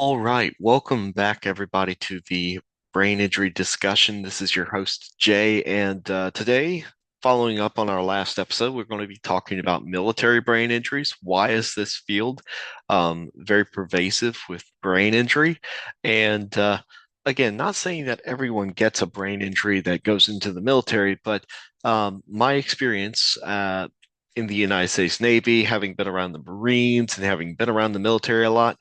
All right, welcome back, everybody, to the brain injury discussion. This is your host, Jay, and today, following up on our last episode, we're going to be talking about military brain injuries. Why is this field very pervasive with brain injury? And again, not saying that everyone gets a brain injury that goes into the military, but my experience in the United States Navy, having been around the Marines and having been around the military a lot,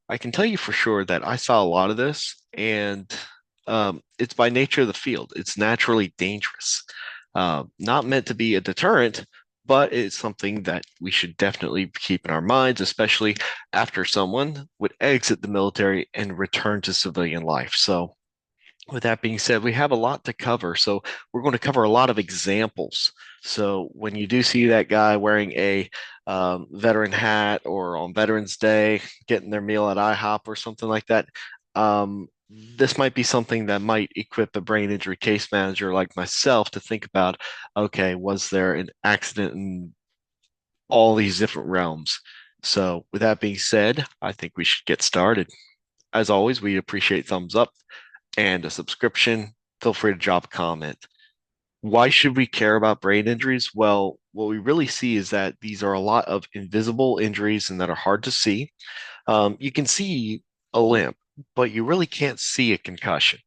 I can tell you for sure that I saw a lot of this, and it's by nature of the field. It's naturally dangerous. Not meant to be a deterrent, but it's something that we should definitely keep in our minds, especially after someone would exit the military and return to civilian life. So, with that being said, we have a lot to cover. So we're going to cover a lot of examples. So when you do see that guy wearing a veteran hat or on Veterans Day getting their meal at IHOP or something like that, this might be something that might equip a brain injury case manager like myself to think about, okay, was there an accident in all these different realms? So with that being said, I think we should get started. As always, we appreciate thumbs up and a subscription. Feel free to drop a comment. Why should we care about brain injuries? Well, what we really see is that these are a lot of invisible injuries and that are hard to see. You can see a limp, but you really can't see a concussion.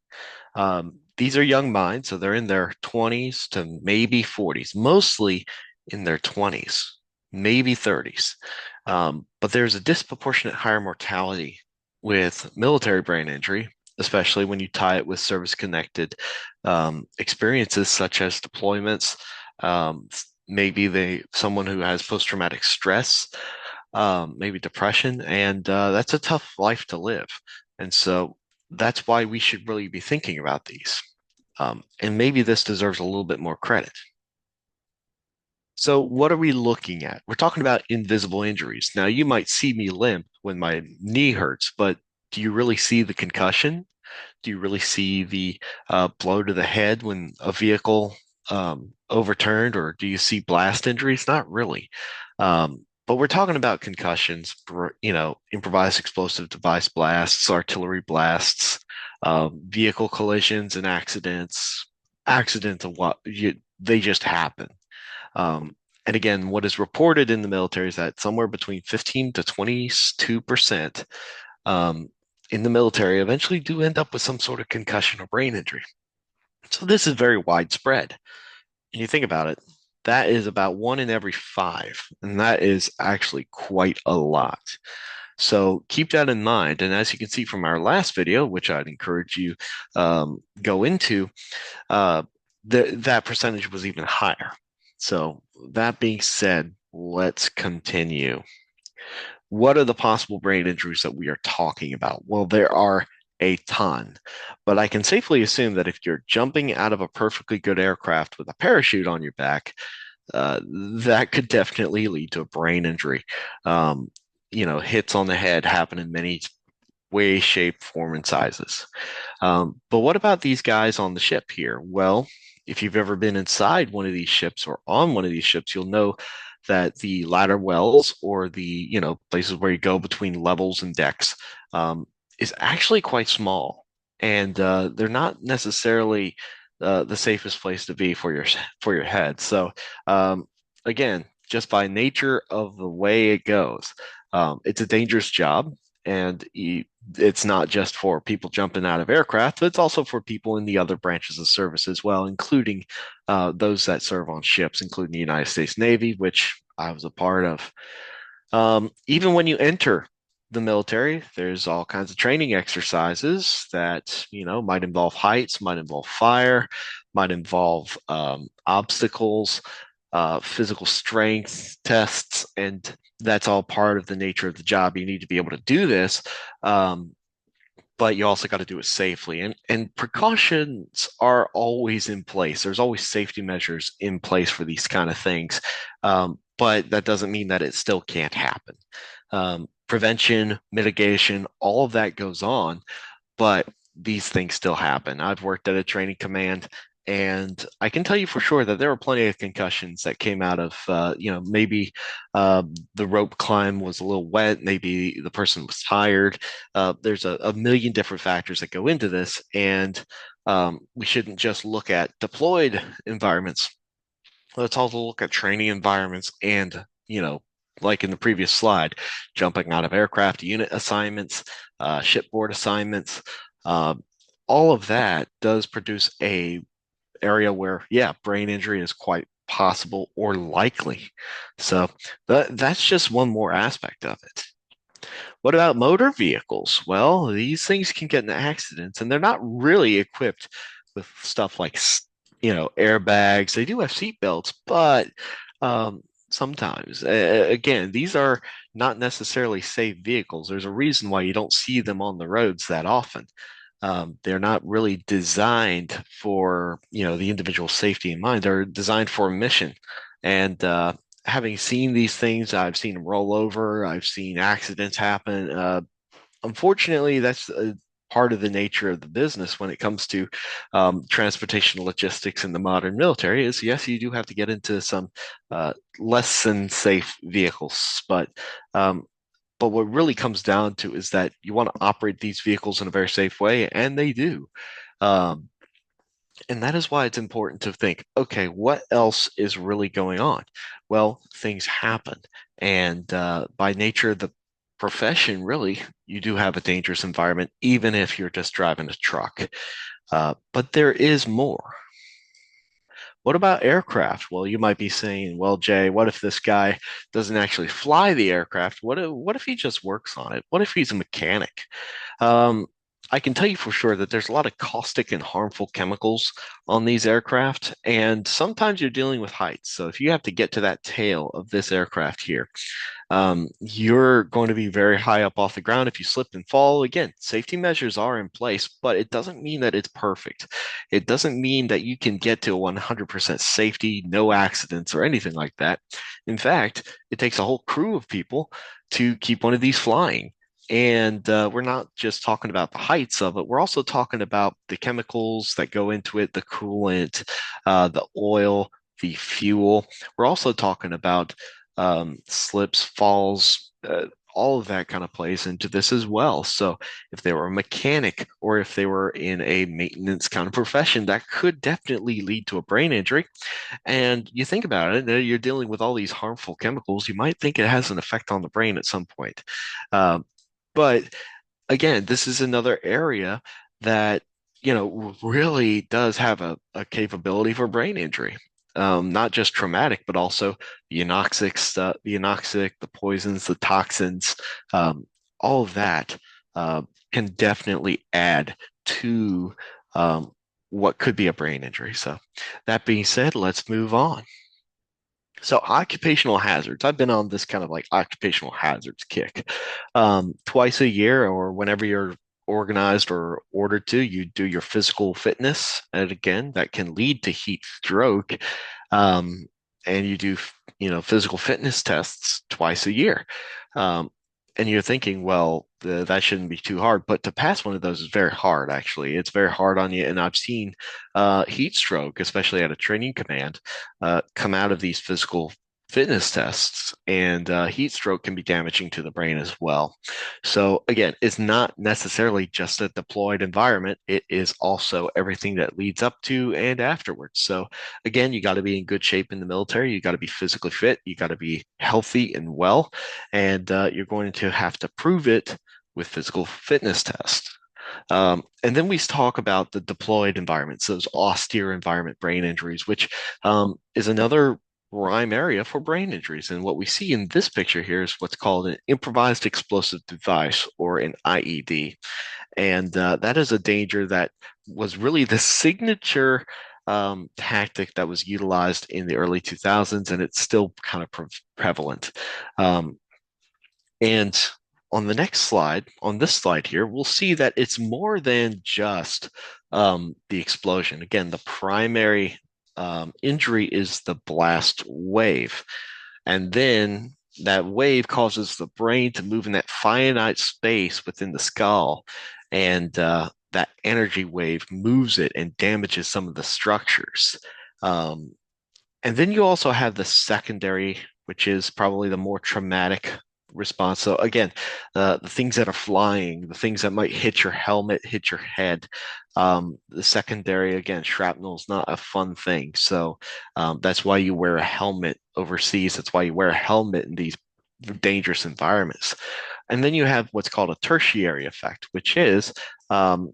These are young minds, so they're in their 20s to maybe 40s, mostly in their 20s, maybe 30s. But there's a disproportionate higher mortality with military brain injury, especially when you tie it with service-connected experiences such as deployments, um, maybe someone who has post-traumatic stress, maybe depression, and that's a tough life to live. And so that's why we should really be thinking about these. And maybe this deserves a little bit more credit. So, what are we looking at? We're talking about invisible injuries. Now, you might see me limp when my knee hurts, but do you really see the concussion? Do you really see the blow to the head when a vehicle overturned, or do you see blast injuries? Not really. But we're talking about concussions, improvised explosive device blasts, artillery blasts, vehicle collisions and accidents. Accidents of they just happen. Um, and again, what is reported in the military is that somewhere between 15 to 22% um, in the military eventually do end up with some sort of concussion or brain injury. So this is very widespread. And you think about it, that is about one in every five, and that is actually quite a lot. So keep that in mind. And as you can see from our last video, which I'd encourage you go into, uh, that percentage was even higher. So that being said, let's continue. What are the possible brain injuries that we are talking about? Well, there are a ton, but I can safely assume that if you're jumping out of a perfectly good aircraft with a parachute on your back, that could definitely lead to a brain injury. Um, hits on the head happen in many ways, shape, form, and sizes. But what about these guys on the ship here? Well, if you've ever been inside one of these ships or on one of these ships, you'll know that the ladder wells or the places where you go between levels and decks is actually quite small, and they're not necessarily the safest place to be for your head. So again, just by nature of the way it goes, it's a dangerous job, and it's not just for people jumping out of aircraft, but it's also for people in the other branches of service as well, including those that serve on ships, including the United States Navy, which I was a part of. Even when you enter the military, there's all kinds of training exercises that, might involve heights, might involve fire, might involve obstacles, physical strength tests, and that's all part of the nature of the job. You need to be able to do this. But you also got to do it safely. And precautions are always in place. There's always safety measures in place for these kind of things. But that doesn't mean that it still can't happen. Prevention, mitigation, all of that goes on, but these things still happen. I've worked at a training command, And I can tell you for sure that there were plenty of concussions that came out of, maybe the rope climb was a little wet, maybe the person was tired. There's a million different factors that go into this, and we shouldn't just look at deployed environments. Let's also look at training environments and, like in the previous slide, jumping out of aircraft unit assignments, shipboard assignments. Uh, all of that does produce a area where, yeah, brain injury is quite possible or likely. So that's just one more aspect of it. What about motor vehicles? Well, these things can get in accidents and they're not really equipped with stuff like, airbags. They do have seat belts, but um, sometimes, again, these are not necessarily safe vehicles. There's a reason why you don't see them on the roads that often. They're not really designed for, the individual safety in mind. They're designed for a mission. And having seen these things, I've seen them roll over. I've seen accidents happen. Unfortunately, that's a part of the nature of the business when it comes to transportation logistics in the modern military. Is yes, you do have to get into some less than safe vehicles, um, but what really comes down to is that you want to operate these vehicles in a very safe way, and they do. Um, and that is why it's important to think, okay, what else is really going on? Well, things happen. And by nature of the profession, really, you do have a dangerous environment, even if you're just driving a truck. But there is more. What about aircraft? Well, you might be saying, well, Jay, what if this guy doesn't actually fly the aircraft? What if he just works on it? What if he's a mechanic? Um, I can tell you for sure that there's a lot of caustic and harmful chemicals on these aircraft, and sometimes you're dealing with heights. So if you have to get to that tail of this aircraft here, you're going to be very high up off the ground. If you slip and fall, again, safety measures are in place, but it doesn't mean that it's perfect. It doesn't mean that you can get to 100% safety, no accidents, or anything like that. In fact, it takes a whole crew of people to keep one of these flying. And we're not just talking about the heights of it, we're also talking about the chemicals that go into it, the coolant, the oil, the fuel. We're also talking about slips, falls, all of that kind of plays into this as well. So if they were a mechanic or if they were in a maintenance kind of profession, that could definitely lead to a brain injury. And you think about it, you're dealing with all these harmful chemicals. You might think it has an effect on the brain at some point. Um, but again, this is another area that, really does have a capability for brain injury. Not just traumatic, but also the anoxic stuff, the poisons, the toxins, um, all of that uh, can definitely add to what could be a brain injury. So, that being said, let's move on. So occupational hazards. I've been on this kind of like occupational hazards kick. Twice a year or whenever you're organized or ordered to, you do your physical fitness. And again, that can lead to heat stroke. Um, and you do, physical fitness tests twice a year. Um, and you're thinking, well, that shouldn't be too hard. But to pass one of those is very hard, actually. It's very hard on you. And I've seen heat stroke, especially at a training command, come out of these physical fitness tests, and heat stroke can be damaging to the brain as well. So again, it's not necessarily just a deployed environment. It is also everything that leads up to and afterwards. So again, you got to be in good shape in the military. You got to be physically fit. You got to be healthy and well, and you're going to have to prove it with physical fitness tests. And then we talk about the deployed environments, those austere environment brain injuries, which is another prime area for brain injuries. And what we see in this picture here is what's called an improvised explosive device, or an IED. And that is a danger that was really the signature tactic that was utilized in the early 2000s, and it's still kind of prevalent. Um, and on the next slide, on this slide here, we'll see that it's more than just the explosion. Again, the primary injury is the blast wave. And then that wave causes the brain to move in that finite space within the skull. And that energy wave moves it and damages some of the structures. Um, and then you also have the secondary, which is probably the more traumatic response. So again, the things that are flying, the things that might hit your helmet, hit your head. The secondary, again, shrapnel is not a fun thing. So that's why you wear a helmet overseas. That's why you wear a helmet in these dangerous environments. And then you have what's called a tertiary effect, which is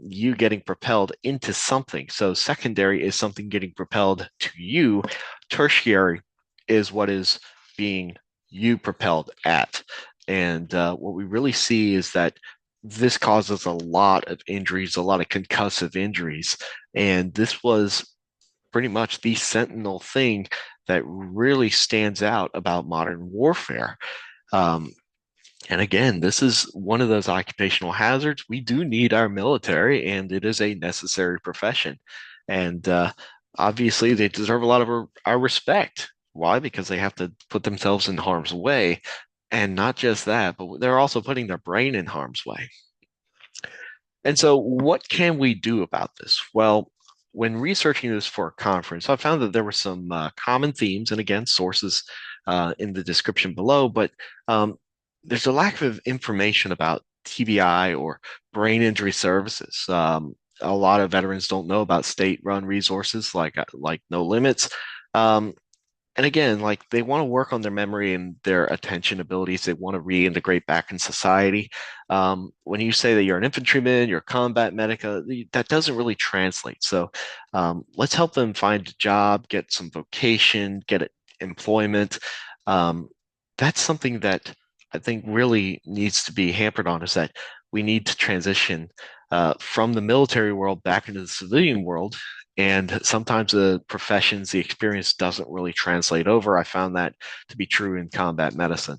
you getting propelled into something. So secondary is something getting propelled to you. Tertiary is what is being you propelled at. And what we really see is that this causes a lot of injuries, a lot of concussive injuries. And this was pretty much the sentinel thing that really stands out about modern warfare. Um, and again, this is one of those occupational hazards. We do need our military, and it is a necessary profession. And obviously, they deserve a lot of our respect. Why? Because they have to put themselves in harm's way. And not just that, but they're also putting their brain in harm's way. And so, what can we do about this? Well, when researching this for a conference, I found that there were some common themes, and again, sources in the description below, but um, there's a lack of information about TBI or brain injury services. A lot of veterans don't know about state-run resources like No Limits. Um, and again, like they want to work on their memory and their attention abilities. They want to reintegrate back in society. When you say that you're an infantryman, you're a combat medic, that doesn't really translate. So let's help them find a job, get some vocation, employment. Um, that's something that I think really needs to be hampered on is that we need to transition from the military world back into the civilian world, and sometimes the professions, the experience doesn't really translate over. I found that to be true in combat medicine,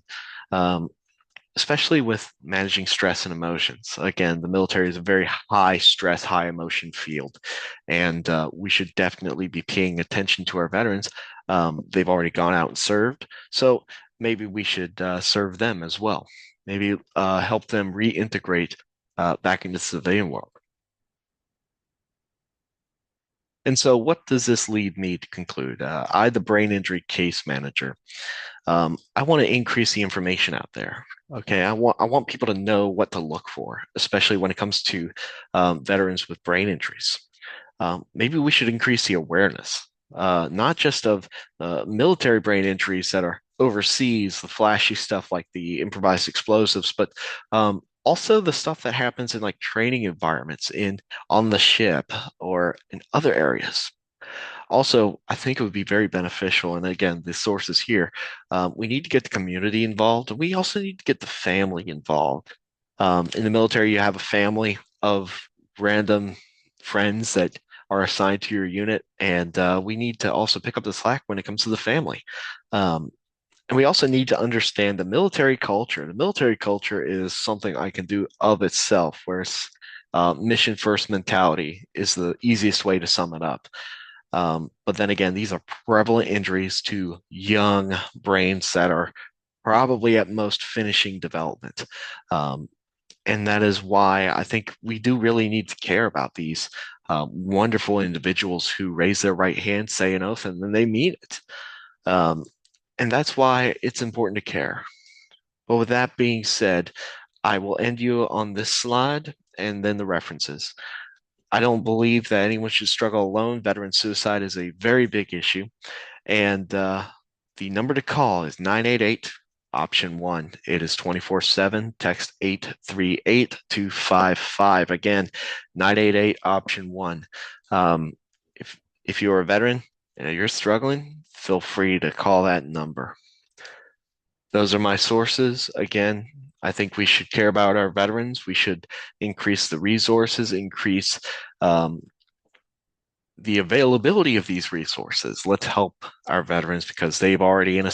um, especially with managing stress and emotions. Again, the military is a very high stress, high emotion field, and we should definitely be paying attention to our veterans. They've already gone out and served, so maybe we should serve them as well. Maybe help them reintegrate back into the civilian world. And so, what does this lead me to conclude? The brain injury case manager, I want to increase the information out there. Okay, I want people to know what to look for, especially when it comes to veterans with brain injuries. Maybe we should increase the awareness, not just of military brain injuries that are overseas, the flashy stuff like the improvised explosives, but also the stuff that happens in like training environments in on the ship or in other areas. Also, I think it would be very beneficial. And again, the sources here, we need to get the community involved. And we also need to get the family involved. In the military, you have a family of random friends that are assigned to your unit, and we need to also pick up the slack when it comes to the family. Um, and we also need to understand the military culture. The military culture is something I can do of itself, whereas mission first mentality is the easiest way to sum it up. But then again, these are prevalent injuries to young brains that are probably at most finishing development. Um, and that is why I think we do really need to care about these wonderful individuals who raise their right hand, say an oath, and then they mean it. Um, and that's why it's important to care. But with that being said, I will end you on this slide and then the references. I don't believe that anyone should struggle alone. Veteran suicide is a very big issue. And the number to call is 988 option one. It is 24/7. Text 838-255. Again, 988 option one. Um, if you're a veteran and you're struggling, feel free to call that number. Those are my sources. Again, I think we should care about our veterans. We should increase the resources, increase um, the availability of these resources. Let's help our veterans because they've um, already in a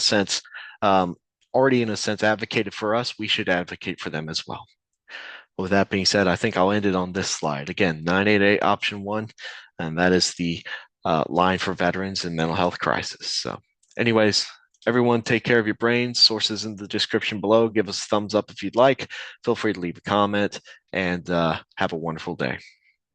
sense advocated for us. We should advocate for them as well. With that being said, I think I'll end it on this slide. Again, 988 option one, and that is the line for veterans in mental health crisis. So, anyways, everyone take care of your brains. Sources in the description below. Give us a thumbs up if you'd like. Feel free to leave a comment and have a wonderful day.